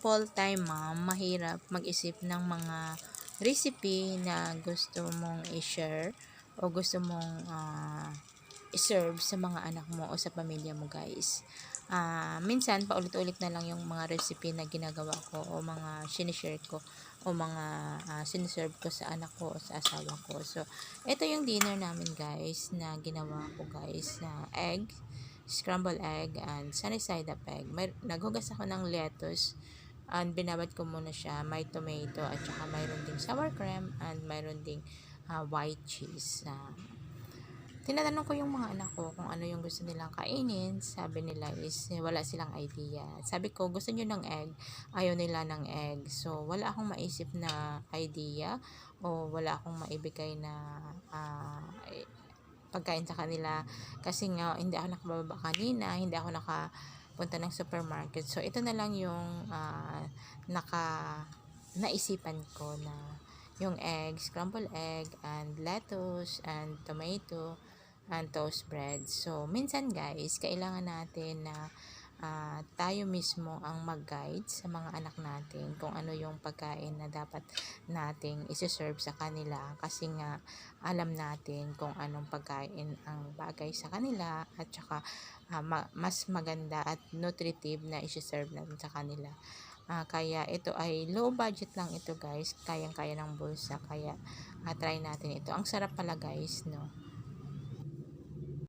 full-time mom, mahirap mag-isip ng mga recipe na gusto mong i-share o gusto mong i-serve sa mga anak mo o sa pamilya mo, guys. Minsan paulit-ulit na lang yung mga recipe na ginagawa ko o mga sinishare ko o mga siniserve ko sa anak ko o sa asawa ko. So, ito yung dinner namin, guys, na ginawa ko, guys, na egg, scrambled egg, and sunny side up egg. Naghugas ako ng lettuce and binabad ko muna siya. May tomato at saka mayroon ding sour cream and mayroon ding white cheese. Tinatanong ko yung mga anak ko kung ano yung gusto nilang kainin. Sabi nila is wala silang idea. Sabi ko, gusto nyo ng egg? Ayaw nila ng egg. So, wala akong maisip na idea o wala akong maibigay na pagkain sa kanila. Kasi nga, hindi ako nakababa kanina, hindi ako nakapunta ng supermarket. So, ito na lang yung naisipan ko na yung egg, scrambled egg, and lettuce, and tomato, and toast bread. So, minsan guys, kailangan natin na tayo mismo ang mag-guide sa mga anak natin kung ano yung pagkain na dapat nating isi-serve sa kanila. Kasi nga, alam natin kung anong pagkain ang bagay sa kanila at saka mas maganda at nutritive na isi-serve natin sa kanila. Kaya ito ay low budget lang ito, guys. Kayang-kaya ng bulsa. Kaya try natin ito. Ang sarap pala, guys, no?